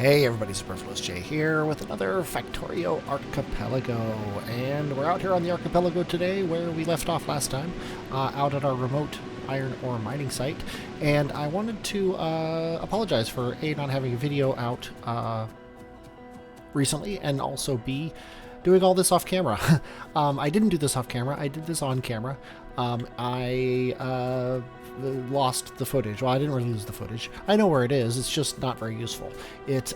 Hey everybody, Superfluous Jay here with another Factorio Archipelago, and we're out here on the Archipelago today where we left off last time, out at our remote iron ore mining site, and I wanted to apologize for A, not having a video out recently, and also B, doing all this off camera. I didn't do this off camera, I did this on camera. I lost the footage. Well, I didn't really lose the footage. I know where it is. It's just not very useful. It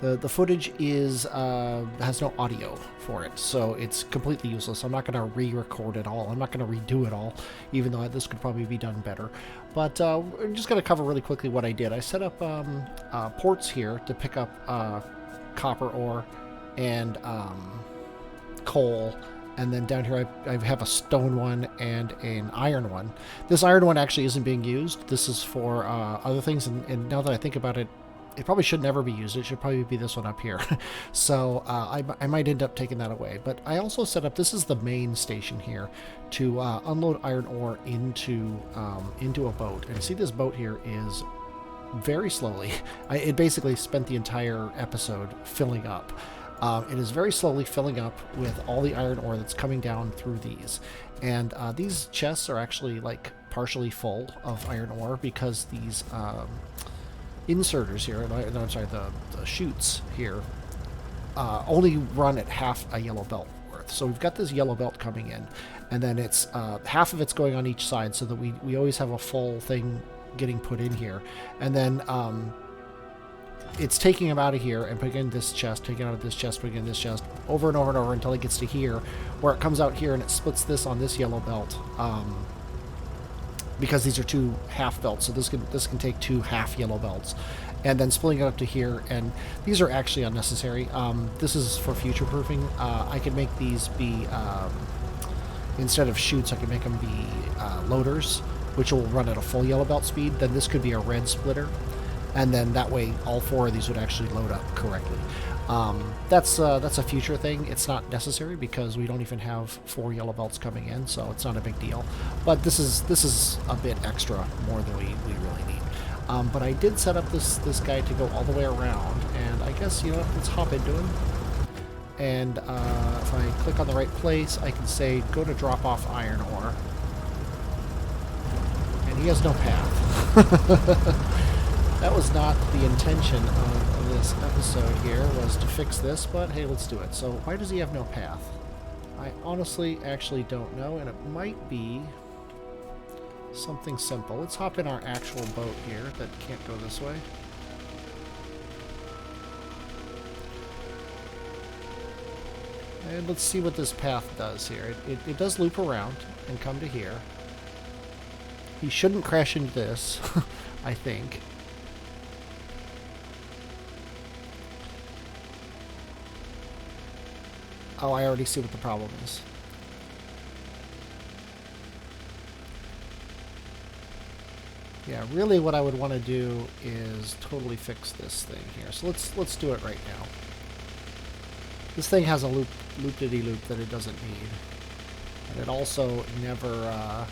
the footage is has no audio for it, so it's completely useless. I'm not going to re-record it all. I'm not going to redo it all, even though this could probably be done better. But we're just going to cover really quickly what I did. I set up ports here to pick up copper ore and coal. And then down here I have a stone one and an iron one. This iron one actually isn't being used. This is for other things, and now that I think about it, it probably should never be used. It should probably be this one up here. So I might end up taking that away. But I also set up, this is the main station here, to unload iron ore into a boat. And see, this boat here is very slowly. It basically spent the entire episode filling up. It is very slowly filling up with all the iron ore that's coming down through these. And these chests are actually like partially full of iron ore because these inserters here, no, I'm sorry, the chutes here, only run at half a yellow belt worth. So we've got this yellow belt coming in, and then it's half of it's going on each side so that we always have a full thing getting put in here. And then it's taking them out of here and putting in this chest, taking out of this chest, putting in this chest, over and over and over until it gets to here, where it comes out here and it splits this on this yellow belt, because these are two half belts, so this can take two half yellow belts, and then splitting it up to here. And these are actually unnecessary. This is for future proofing. I could make these be instead of chutes, I could make them be loaders, which will run at a full yellow belt speed. Then this could be a red splitter. And then that way, all four of these would actually load up correctly. That's a future thing. It's not necessary because we don't even have 4 yellow belts coming in, so it's not a big deal. But this is a bit extra, more than we really need. But I did set up this guy to go all the way around, and I guess, you know what, let's hop into him. And if I click on the right place, I can say go to drop off iron ore. And he has no path. That was not the intention of this episode here, was to fix this, but hey, let's do it. So why does he have no path? I honestly actually don't know, and it might be something simple. Let's hop in our actual boat here that can't go this way. And let's see what this path does here. It does loop around and come to here. He shouldn't crash into this, I think. Oh, I already see what the problem is. Yeah, really what I would want to do is totally fix this thing here. So let's do it right now. This thing has a loop-de-de-loop that it doesn't need. And it also never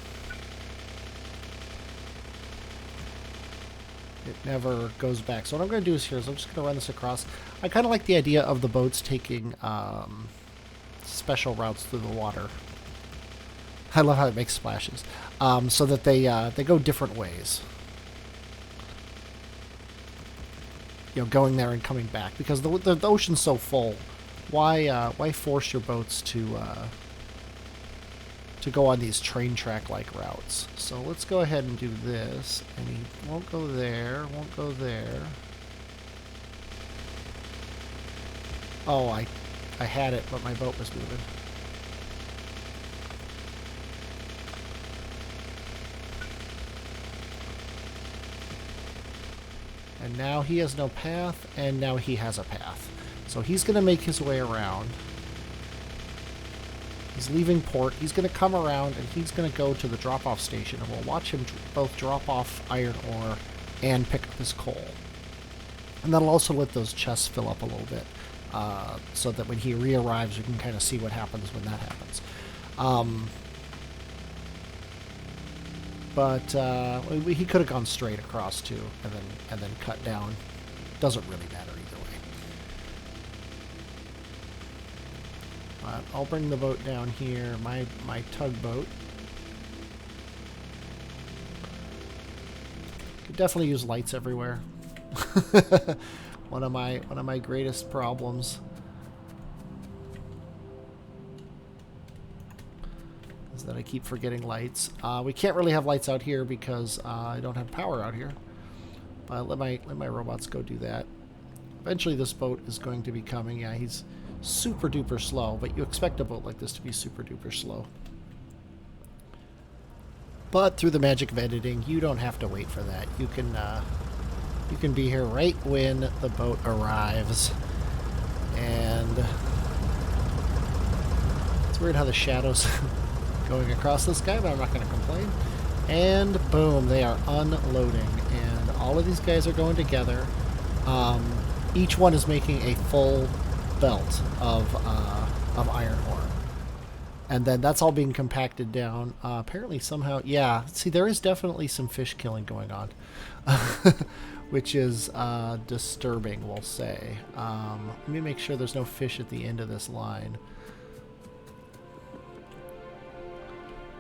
goes back. So what I'm going to do is here is I'm just going to run this across. I kind of like the idea of the boats taking special routes through the water. I love how it makes splashes, so that they go different ways. You know, going there and coming back, because the ocean's so full. Why force your boats to go on these train track like routes? So let's go ahead and do this, and he won't go there, won't go there. Oh, I had it, but my boat was moving. And now he has no path, and now he has a path. So he's going to make his way around. He's leaving port. He's going to come around, and he's going to go to the drop-off station, and we'll watch him both drop off iron ore and pick up his coal. And that'll also let those chests fill up a little bit. So that when he re-arrives, we can kind of see what happens when that happens. But he could have gone straight across too, and then cut down Doesn't really matter either way. But I'll bring the boat down here, my tugboat. Could definitely use lights everywhere. one of my greatest problems is that I keep forgetting lights. We can't really have lights out here because I don't have power out here. But let my robots go do that. Eventually this boat is going to be coming. Yeah, he's super duper slow, but you expect a boat like this to be super duper slow. But through the magic of editing, you don't have to wait for that. You can be here right when the boat arrives. And it's weird how the shadows going across this guy, but I'm not going to complain. And boom, they are unloading, and all of these guys are going together. Each one is making a full belt of iron ore. And then that's all being compacted down. Apparently somehow, yeah, see, there is definitely some fish killing going on. Which is disturbing, we'll say. Let me make sure there's no fish at the end of this line.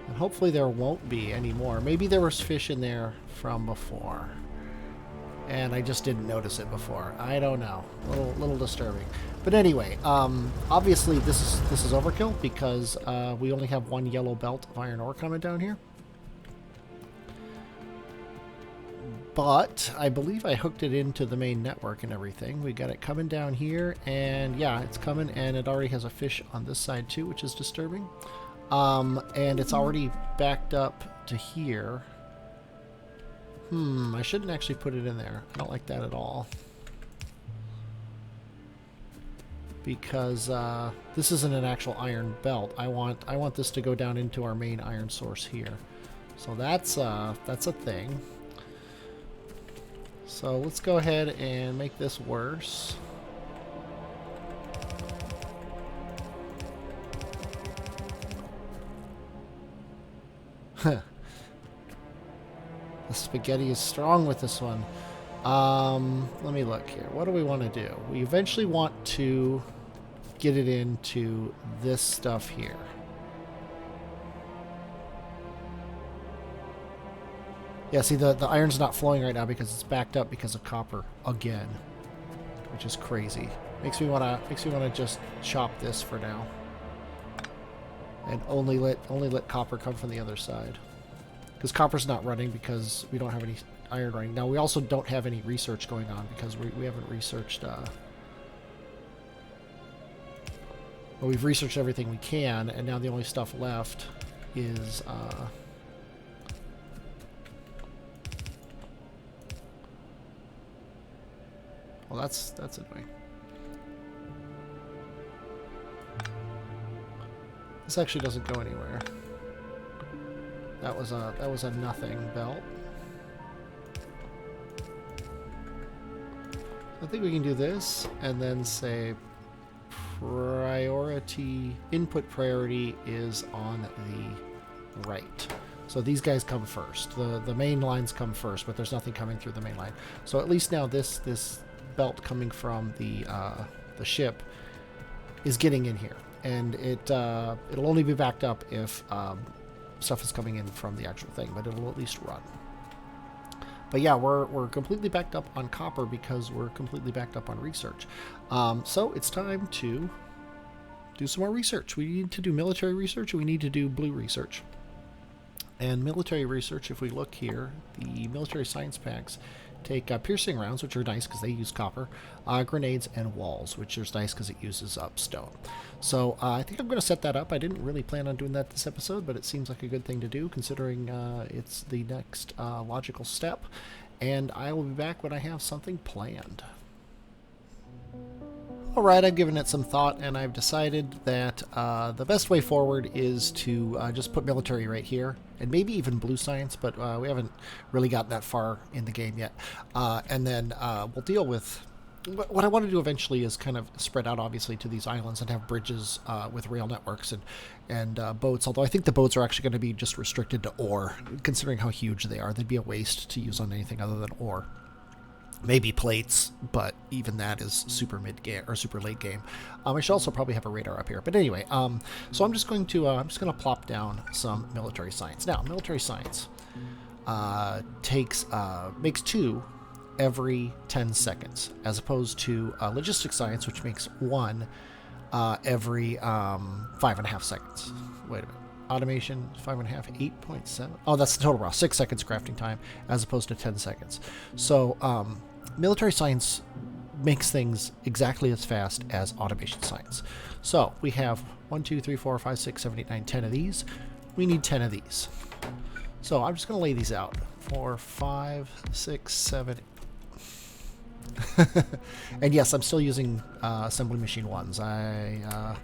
And hopefully there won't be any more. Maybe there was fish in there from before, and I just didn't notice it before. I don't know. Little disturbing. But anyway, obviously this is overkill because we only have one yellow belt of iron ore coming down here. But I believe I hooked it into the main network and everything. We got it coming down here, and yeah, it's coming, and it already has a fish on this side too, which is disturbing. And it's already backed up to here. I shouldn't actually put it in there. I don't like that at all. Because this isn't an actual iron belt. I want this to go down into our main iron source here. So that's a thing. So let's go ahead and make this worse. The spaghetti is strong with this one. Let me look here. What do we want to do? We eventually want to get it into this stuff here. Yeah, see, the iron's not flowing right now because it's backed up because of copper again, which is crazy. Makes me wanna just chop this for now, and only let copper come from the other side, because copper's not running because we don't have any iron running. Now we also don't have any research going on because we haven't researched. Well, we've researched everything we can, and now the only stuff left is. Well, that's annoying. This actually doesn't go anywhere. That was a nothing belt. I think we can do this and then say input priority is on the right. So these guys come first. The main lines come first, but there's nothing coming through the main line. So at least now this belt coming from the ship is getting in here, and it'll only be backed up if stuff is coming in from the actual thing, but it'll at least run. But yeah, we're completely backed up on copper because we're completely backed up on research. So it's time to do some more research. We need to do military research, and we need to do blue research. And military research, if we look here, the military science packs take piercing rounds, which are nice because they use copper, grenades, and walls, which is nice because it uses up stone. So I think I'm going to set that up. I didn't really plan on doing that this episode, but it seems like a good thing to do considering it's the next logical step. And I will be back when I have something planned. Alright, I've given it some thought, and I've decided that the best way forward is to just put military right here, and maybe even blue science, but we haven't really gotten that far in the game yet. And then we'll deal with... What I want to do eventually is kind of spread out, obviously, to these islands and have bridges with rail networks and boats, although I think the boats are actually going to be just restricted to ore, considering how huge they are. They'd be a waste to use on anything other than ore. Maybe plates, but even that is super mid game or super late game. I should also probably have a radar up here. But anyway, so I'm just going to plop down some military science. Now, military science makes 2 every 10 seconds, as opposed to logistics science, which makes 1 every 5.5 seconds. Wait a minute. Automation 5.5, 8.7. Oh, that's the total raw. 6 seconds crafting time, as opposed to 10 seconds. So military science makes things exactly as fast as automation science. So we have 1, 2, 3, 4, 5, 6, 7, 8, 9, 10 of these. We need 10 of these. So I'm just going to lay these out. 4, 5, 6, 7. And yes, I'm still using assembly machine 1s. I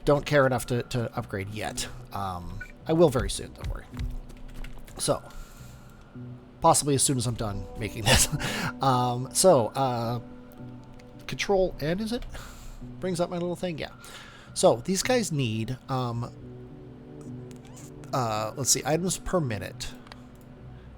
don't care enough to upgrade yet. I will very soon, don't worry. So, possibly as soon as I'm done making this. Control N, is it? Brings up my little thing? Yeah. So, these guys need, let's see, items per minute.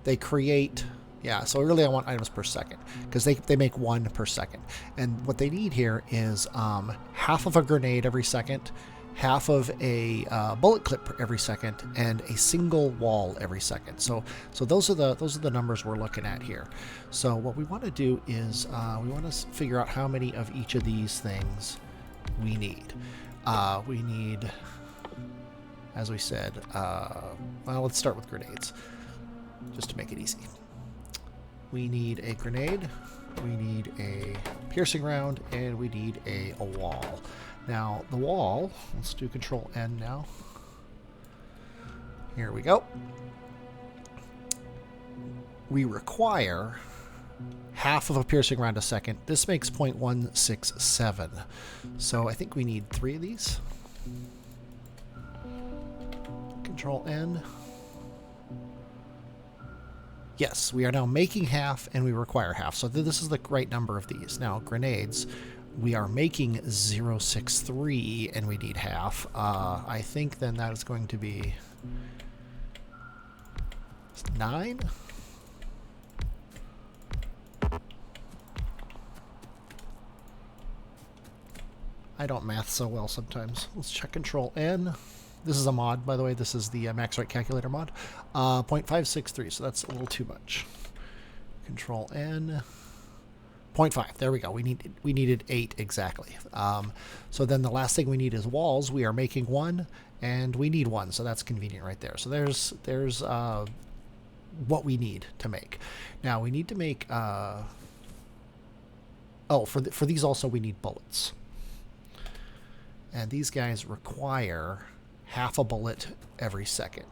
They create, yeah, so really I want items per second, because they make 1 per second. And what they need here is half of a grenade every second, half of a bullet clip every second, and a single wall every second. So those are the numbers we're looking at here. So what we want to do is we want to figure out how many of each of these things we need. We need, as we said, well, let's start with grenades, just to make it easy. We need a grenade, we need a piercing round, and we need a wall. Now, the wall, let's do Control N now. Here we go. We require half of a piercing round a second. This makes 0.167. So I think we need 3 of these. Control N. Yes, we are now making half and we require half. So this is the right number of these. Now, grenades, we are making 0.63 and we need half. I think then that is going to be 9. I don't math so well sometimes. Let's check Control N. This is a mod, by the way. This is the max right calculator mod. 0.563, so that's a little too much. Control N. 0.5. There we go. We needed 8 exactly. So then the last thing we need is walls. We are making 1, and we need 1, so that's convenient right there. So there's what we need to make. Now we need to make. For these also we need bullets, and these guys require half a bullet every second.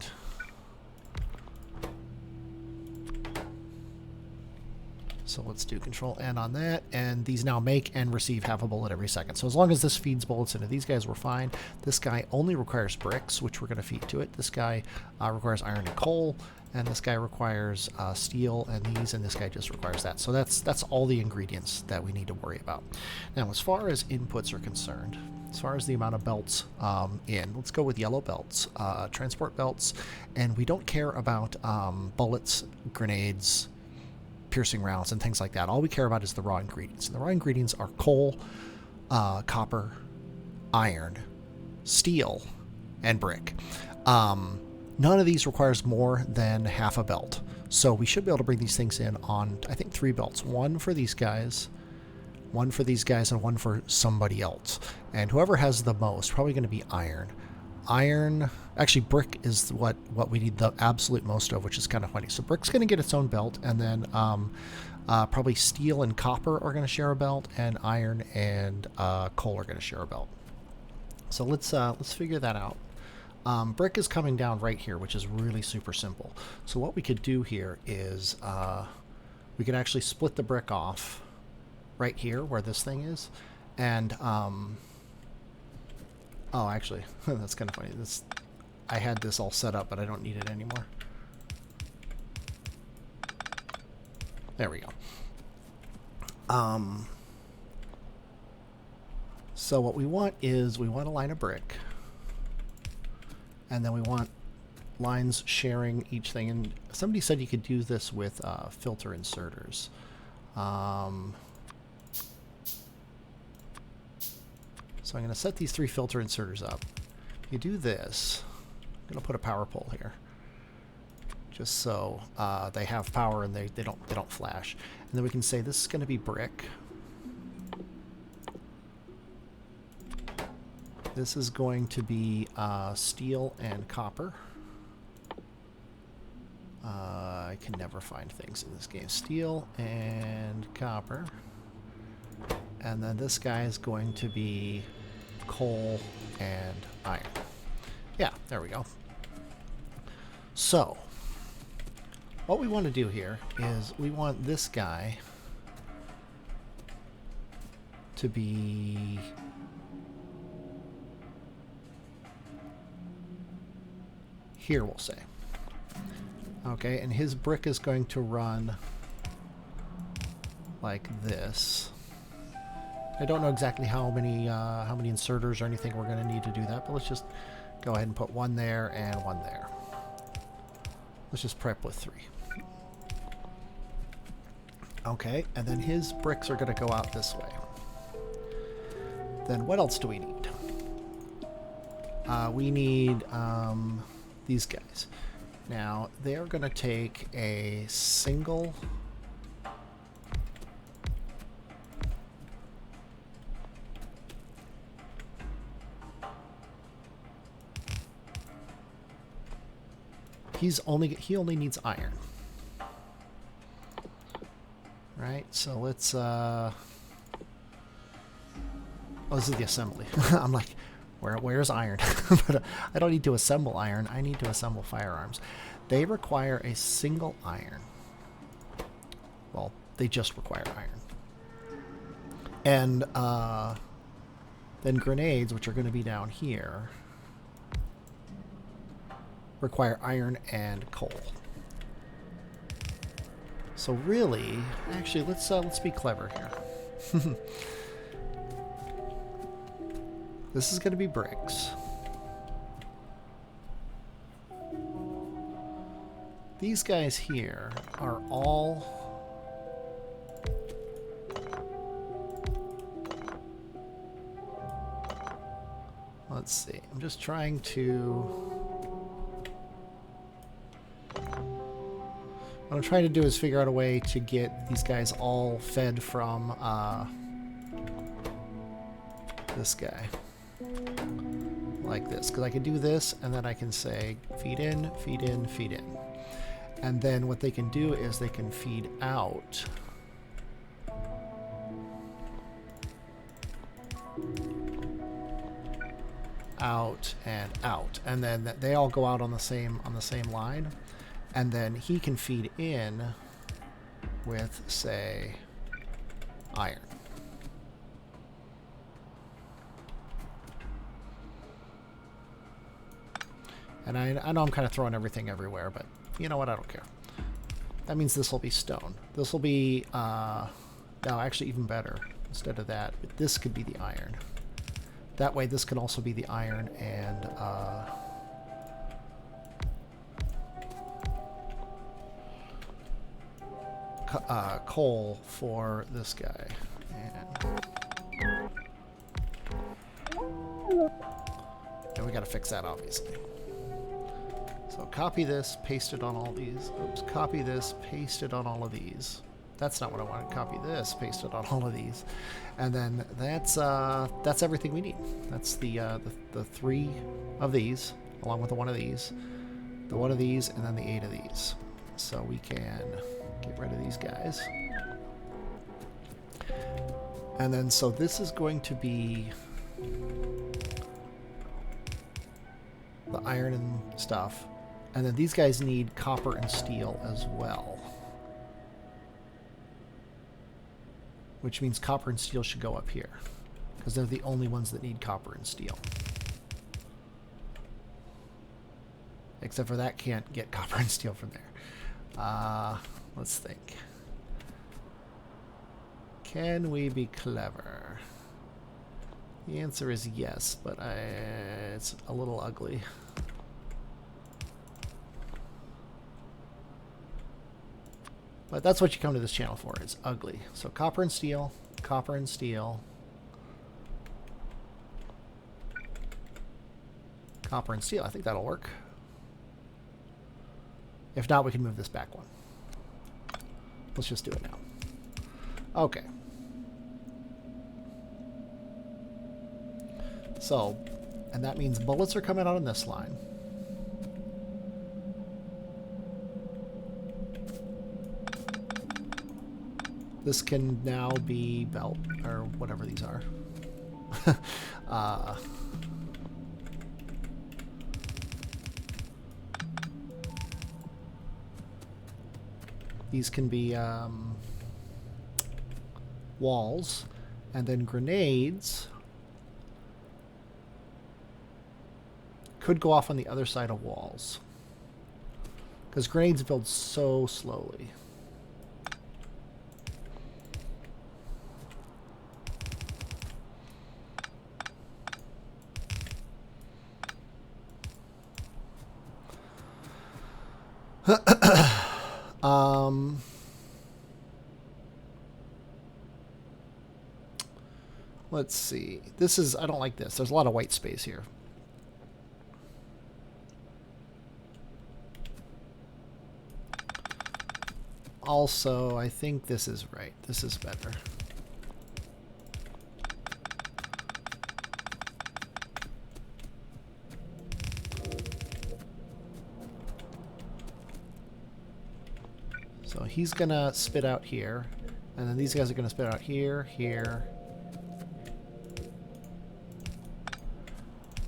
So let's do Control N on that, and these now make and receive half a bullet every second. So as long as this feeds bullets into these guys, we're fine. This guy only requires bricks, which we're going to feed to it. This guy requires iron and coal, and this guy requires steel and these, and this guy just requires that. So that's all the ingredients that we need to worry about. Now, as far as inputs are concerned, as far as the amount of belts let's go with yellow belts, transport belts, and we don't care about bullets, grenades, piercing rounds, and things like that. All we care about is the raw ingredients. And the raw ingredients are coal, copper, iron, steel, and brick. None of these requires more than half a belt. So we should be able to bring these things in on, I think, 3 belts. 1 for these guys, 1 for these guys, and 1 for somebody else. And whoever has the most, probably going to be iron. Iron, actually brick is what we need the absolute most of, which is kind of funny. So brick's going to get its own belt, and then probably steel and copper are going to share a belt, and iron and coal are going to share a belt. So let's figure that out. Brick is coming down right here, which is really super simple. So what we could do here is we could actually split the brick off right here where this thing is, and oh, actually, that's kind of funny. I had this all set up, but I don't need it anymore. There we go. So what we want is we want a line of brick, and then we want lines sharing each thing. And somebody said you could do this with filter inserters. So I'm going to set these 3 filter inserters up. You do this. I'm going to put a power pole here, just so they have power and they don't flash. And then we can say this is going to be brick. This is going to be steel and copper. I can never find things in this game. Steel and copper. And then this guy is going to be coal and iron. Yeah, there we go. So, what we want to do here is we want this guy to be here, we'll say. Okay, and his brick is going to run like this. I don't know exactly how many inserters or anything we're going to need to do that, but let's just go ahead and put 1 there and 1 there. Let's just prep with 3. Okay, and then his bricks are going to go out this way. Then what else do we need? We need these guys. Now, they're going to take a single... He only needs iron. Right, so let's oh, this is the assembly. I'm like, where's iron? But I don't need to assemble iron, I need to assemble firearms. They require a single iron. Well, they just require iron. And then grenades, which are going to be down here, require iron and coal. So really, actually, let's be clever here. This is going to be bricks. These guys here are all let's see. I'm just trying to what I'm trying to do is figure out a way to get these guys all fed from this guy. Like this. Because I can do this, and then I can say feed in, feed in, feed in. And then what they can do is they can feed out. Out and out. And then they all go out on the same line. And then he can feed in with, say, iron. And I know I'm kind of throwing everything everywhere, but you know what? I don't care. That means this will be stone. This will be, no, actually even better. Instead of that, this could be the iron. That way this can also be the iron and, coal for this guy. And we gotta fix that, obviously. So copy this, paste it on all these. Oops, copy this, paste it on all of these. That's not what I wanted. Copy this, paste it on all of these. And then that's everything we need. That's the 3 of these, along with the 1 of these, the 1 of these, and then the 8 of these. So we can get rid of these guys. And then, so this is going to be the iron and stuff. And then these guys need copper and steel as well. Which means copper and steel should go up here, because they're the only ones that need copper and steel. Except for that can't get copper and steel from there. Let's think. Can we be clever? The answer is yes, but it's a little ugly. But that's what you come to this channel for. It's ugly. So copper and steel, copper and steel, copper and steel. I think that'll work. If not, we can move this back one. Let's just do it now. Okay. So, and that means bullets are coming out on this line. This can now be belt, or whatever these are. These can be walls, and then grenades could go off on the other side of walls, because grenades build so slowly. Let's see. This is, I don't like this. There's a lot of white space here. Also, I think this is right. This is better. So he's gonna spit out here, and then these guys are gonna spit out here, here.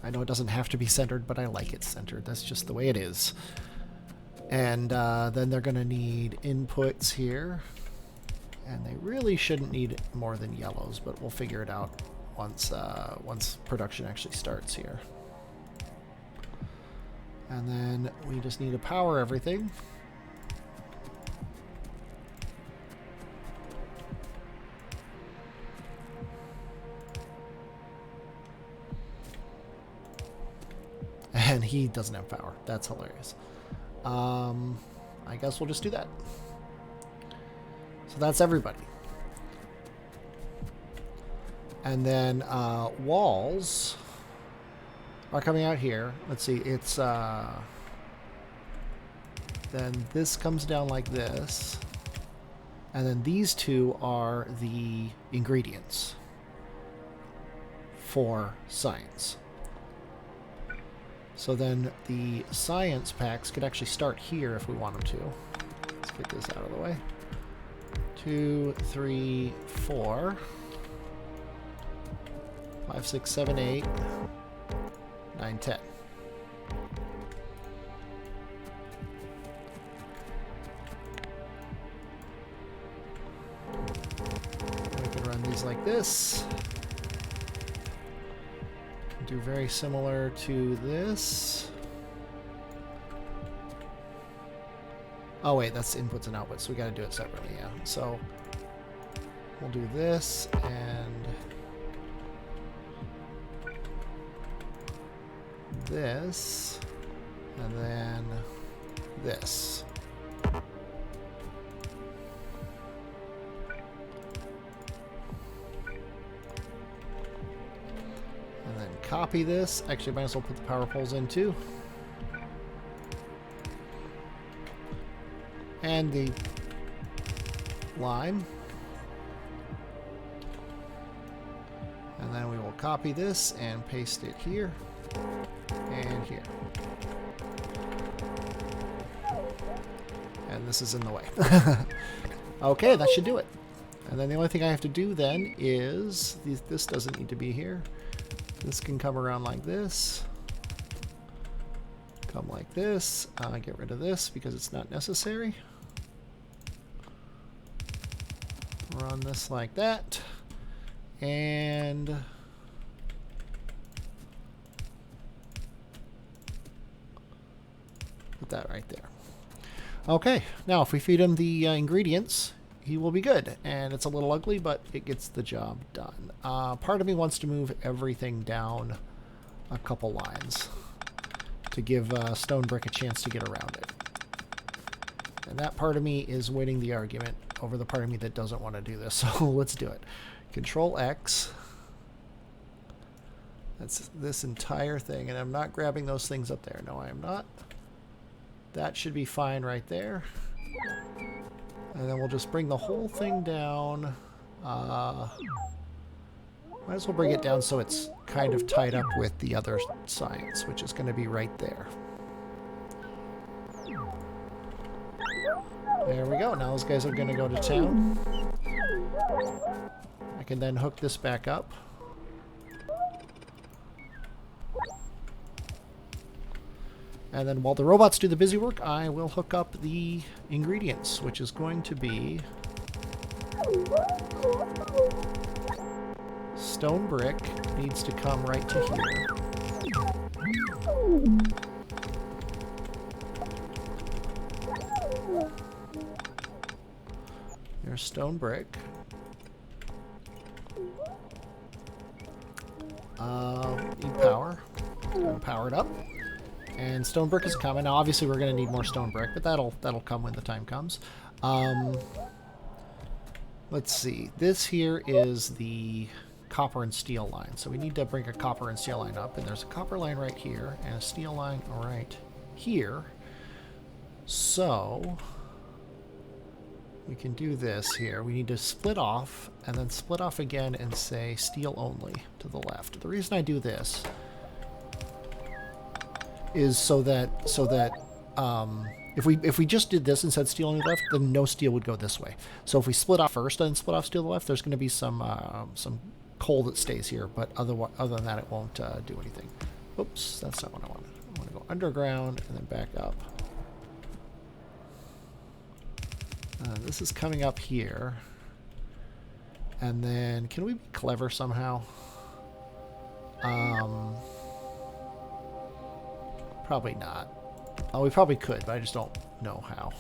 I know it doesn't have to be centered, but I like it centered. That's just the way it is. And then they're gonna need inputs here, and they really shouldn't need more than yellows, but we'll figure it out once once production actually starts here. And then we just need to power everything. And he doesn't have power. That's hilarious. I guess we'll just do that. So that's everybody. And then walls are coming out here. Let's see. It's then this comes down like this. And then these two are the ingredients for science. So then the science packs could actually start here if we want them to. Let's get this out of the way. 2, 3, 4, 5, 6, 7, 8, 9, 10. We can run these like this. Do very similar to this. Oh wait, that's inputs and outputs, so we gotta do it separately, yeah. So we'll do this and this, and then this. And then copy this. Actually, might as well put the power poles in too. And the line. And then we will copy this and paste it here and here. And this is in the way. Okay, that should do it. And then the only thing I have to do then is, this doesn't need to be here. This can come around like this. Come like this. Get rid of this because it's not necessary. Run this like that. And put that right there. Okay, now if we feed him the ingredients, he will be good. And it's a little ugly, but it gets the job done. Part of me wants to move everything down a couple lines to give Stone Brick a chance to get around it. And that part of me is winning the argument over the part of me that doesn't want to do this. So let's do it. Control X. That's this entire thing. And I'm not grabbing those things up there. No, I am not. That should be fine right there. And then we'll just bring the whole thing down. Might as well bring it down so it's kind of tied up with the other science, which is going to be right there. There we go. Now those guys are going to go to town. I can then hook this back up. And then while the robots do the busy work, I will hook up the ingredients, which is going to be stone brick needs to come right to here. There's stone brick. Need power. Power it up. And stone brick is coming. Now, obviously, we're going to need more stone brick, but that'll come when the time comes. Let's see. This here is the copper and steel line. So we need to bring a copper and steel line up. And there's a copper line right here and a steel line right here. So we can do this here. We need to split off and then split off again and say steel only to the left. The reason I do this is so that if we just did this and said steel on the left, then no steel would go this way. So if we split off first and split off steel to the left, there's going to be some coal that stays here, but other than that, it won't do anything. Oops, that's not what I wanted. I want to go underground and then back up. This is coming up here, and then can we be clever somehow? Probably not. Oh, we probably could, but I just don't know how.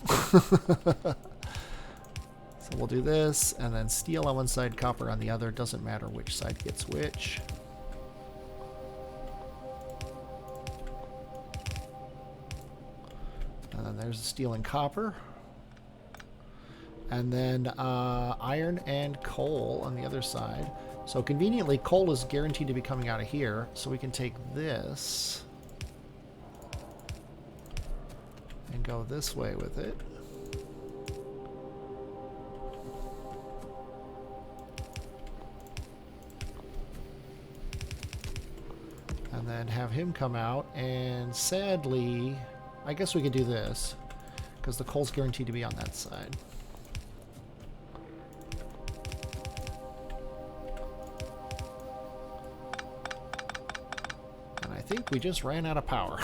So we'll do this, and then steel on one side, copper on the other. Doesn't matter which side gets which. And then there's the steel and copper. And then iron and coal on the other side. So conveniently, coal is guaranteed to be coming out of here. So we can take this and go this way with it. And then have him come out. And sadly, I guess we could do this, because the coal's guaranteed to be on that side. I think we just ran out of power.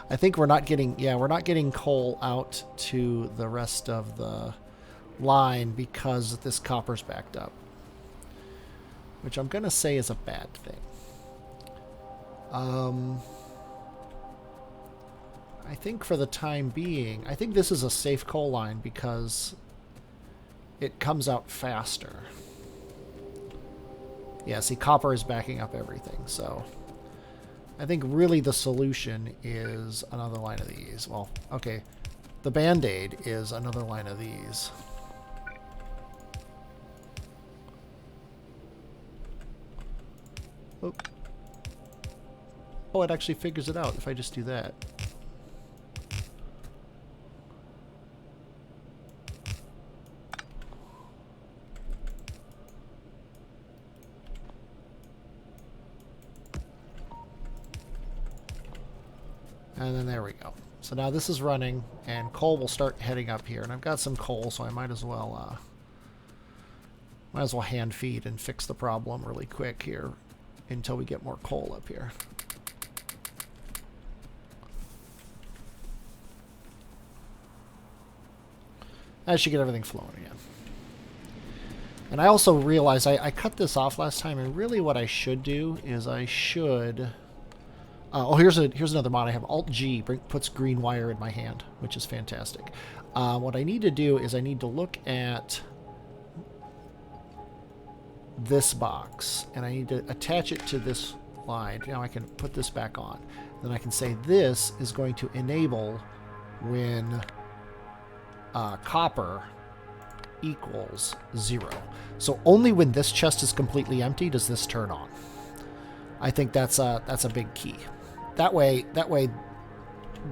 I think we're not getting coal out to the rest of the line because this copper's backed up, which I'm gonna say is a bad thing. I think for the time being, I think this is a safe coal line because it comes out faster. Yeah, see, copper is backing up everything, so I think really the solution is another line of these. Well, okay, the Band-Aid is another line of these. Oop. Oh, it actually figures it out if I just do that. And then there we go. So now this is running, and coal will start heading up here. And I've got some coal, so I might as well hand feed and fix the problem really quick here until we get more coal up here. That should get everything flowing again. And I also realized I cut this off last time, and really what I should do is I should... oh, here's another mod I have. Alt-G puts green wire in my hand, which is fantastic. What I need to do is I need to look at this box, and I need to attach it to this line. Now I can put this back on. Then I can say this is going to enable when copper equals 0. So only when this chest is completely empty does this turn on. I think that's a big key. That way,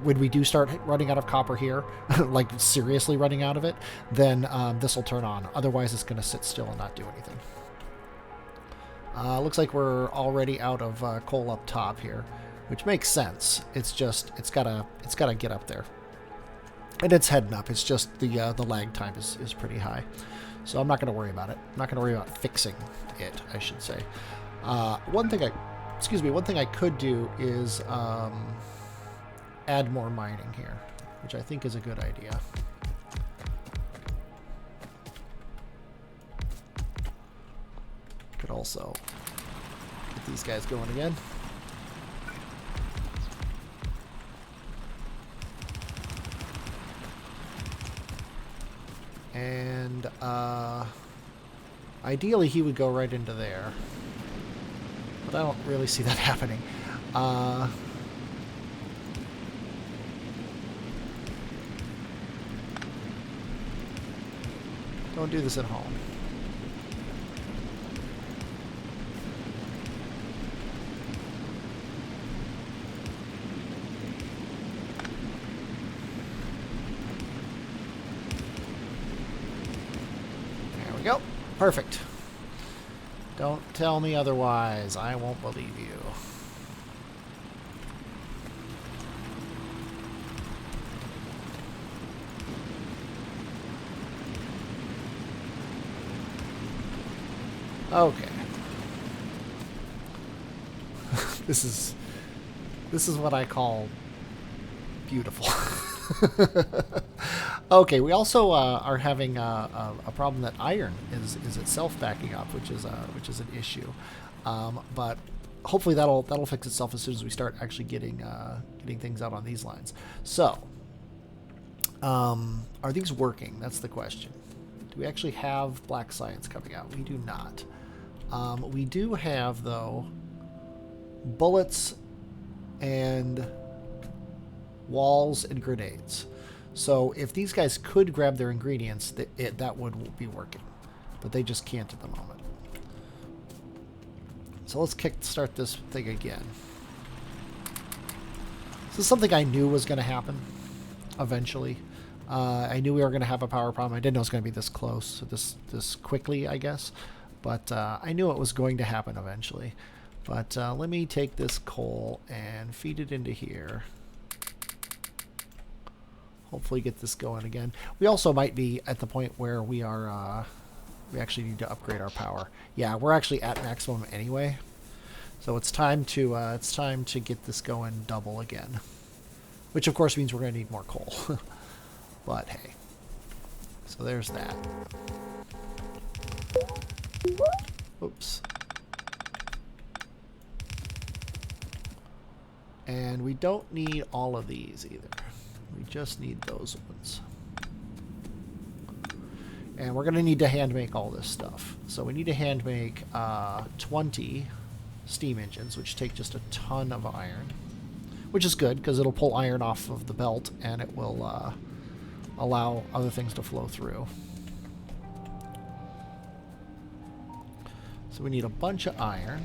when we do start running out of copper here, like seriously running out of it, then this will turn on. Otherwise, it's going to sit still and not do anything. Looks like we're already out of coal up top here, which makes sense. It's just it's gotta get up there, and it's heading up. It's just the lag time is pretty high, so I'm not going to worry about it. I'm not going to worry about fixing it, I should say. One thing I could do is add more mining here, which I think is a good idea. Could also get these guys going again. And ideally he would go right into there, but I don't really see that happening. Don't do this at home. There we go. Perfect. Don't tell me otherwise. I won't believe you. Okay. This is what I call beautiful. Okay, we also are having a problem that iron is itself backing up, which is an issue. But hopefully that'll fix itself as soon as we start actually getting things out on these lines. So, are these working? That's the question. Do we actually have black science coming out? We do not. We do have, though, bullets and walls and grenades. So if these guys could grab their ingredients, that would be working. But they just can't at the moment. So let's start this thing again. This is something I knew was going to happen eventually. I knew we were going to have a power problem. I didn't know it was going to be this close, this quickly, I guess. But I knew it was going to happen eventually. But let me take this coal and feed it into here. Hopefully get this going again. We also might be at the point where we are, we actually need to upgrade our power. Yeah, we're actually at maximum anyway. So it's time to get this going double again. Which of course means we're going to need more coal. But hey. So there's that. Oops. And we don't need all of these either. We just need those ones. And we're going to need to hand make all this stuff. So we need to hand make 20 steam engines, which take just a ton of iron. Which is good, because it'll pull iron off of the belt, and it will allow other things to flow through. So we need a bunch of iron,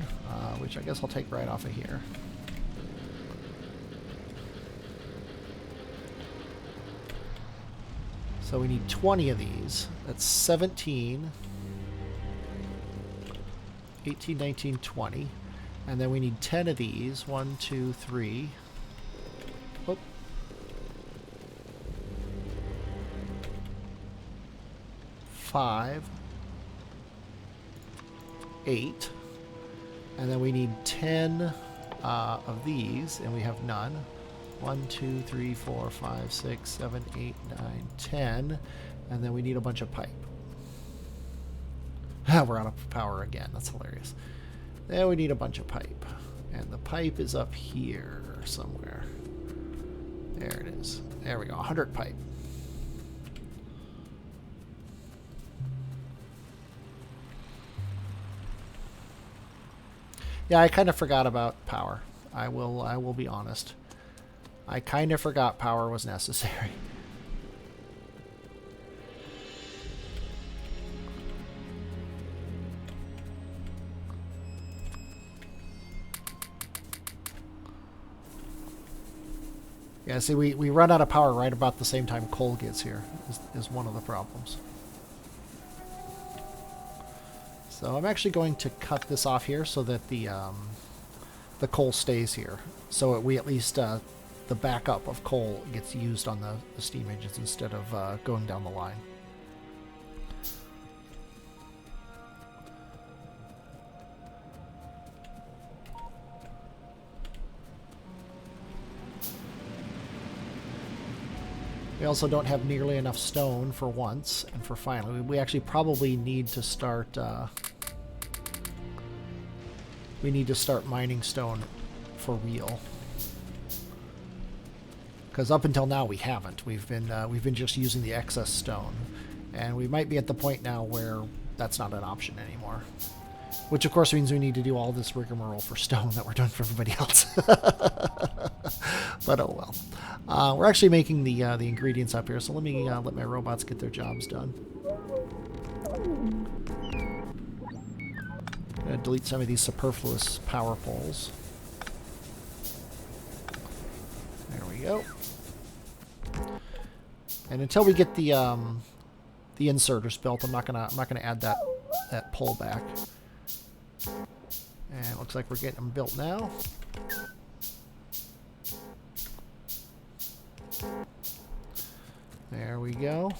which I guess I'll take right off of here. So we need 20 of these. That's 17, 18, 19, 20. And then we need 10 of these. 1, 2, 3. Oh. 5. 8. And then we need 10 of these, and we have none. 1, 2, 3, 4, 5, 6, 7, 8, 9, 10. And then we need a bunch of pipe. We're out of power again. That's hilarious. Then we need a bunch of pipe. And the pipe is up here somewhere. There it is. There we go. 100 pipe. Yeah, I kind of forgot about power. I will be honest. I kind of forgot power was necessary. Yeah, see, we run out of power right about the same time coal gets here, is one of the problems. So I'm actually going to cut this off here so that the coal stays here. So we at least, the backup of coal gets used on the steam engines instead of going down the line. We also don't have nearly enough stone for once, and for finally, we actually probably need to start. We need to start mining stone for real, because up until now we haven't. We've been just using the excess stone, and we might be at the point now where that's not an option anymore. Which of course means we need to do all this rigmarole for stone that we're doing for everybody else. But oh well. We're actually making the ingredients up here, so let me let my robots get their jobs done. I'm gonna delete some of these superfluous power poles. There we go. And until we get the inserters built, I'm not gonna add that pole back. And it looks like we're getting them built now. There we go.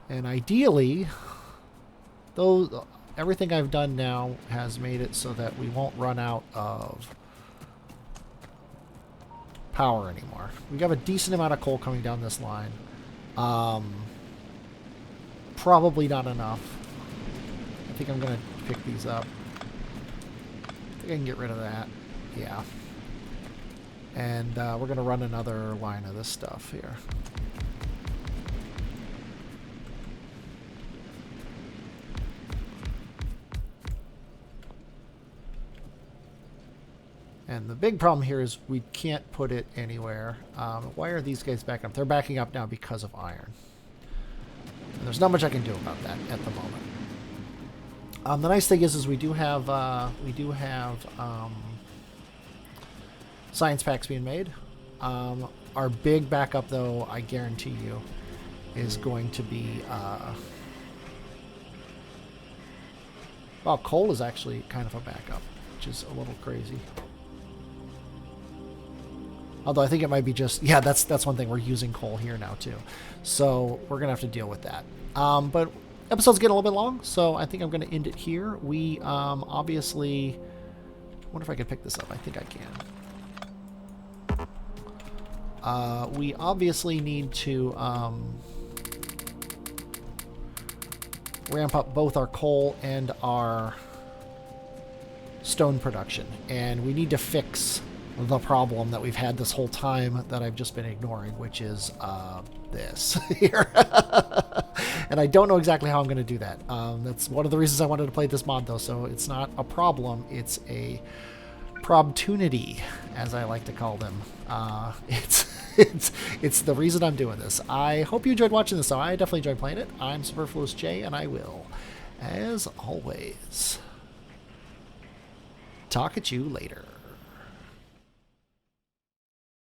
And ideally, though, everything I've done now has made it so that we won't run out of power anymore. We have a decent amount of coal coming down this line. Probably not enough. I think I'm going to pick these up. I think I can get rid of that. Yeah. And we're going to run another line of this stuff here. And the big problem here is we can't put it anywhere. Why are these guys backing up? They're backing up now because of iron. And there's not much I can do about that at the moment. The nice thing is we do have science packs being made. Our big backup, though, I guarantee you, is going to be well, coal is actually kind of a backup, which is a little crazy. Although I think it might be just, yeah, that's one thing. We're using coal here now too, so we're gonna have to deal with that. But episode's getting a little bit long, so I think I'm gonna end it here. We obviously, I wonder if I can pick this up. I think I can. We obviously need to ramp up both our coal and our stone production, and we need to fix the problem that we've had this whole time that I've just been ignoring, which is this here. And I don't know exactly how I'm going to do that. That's one of the reasons I wanted to play this mod, though, so it's not a problem, it's a probtunity, as I like to call them. It's the reason I'm doing this. I hope you enjoyed watching this, though. I definitely enjoyed playing it. I'm Superfluous J, and I will, as always, talk at you later.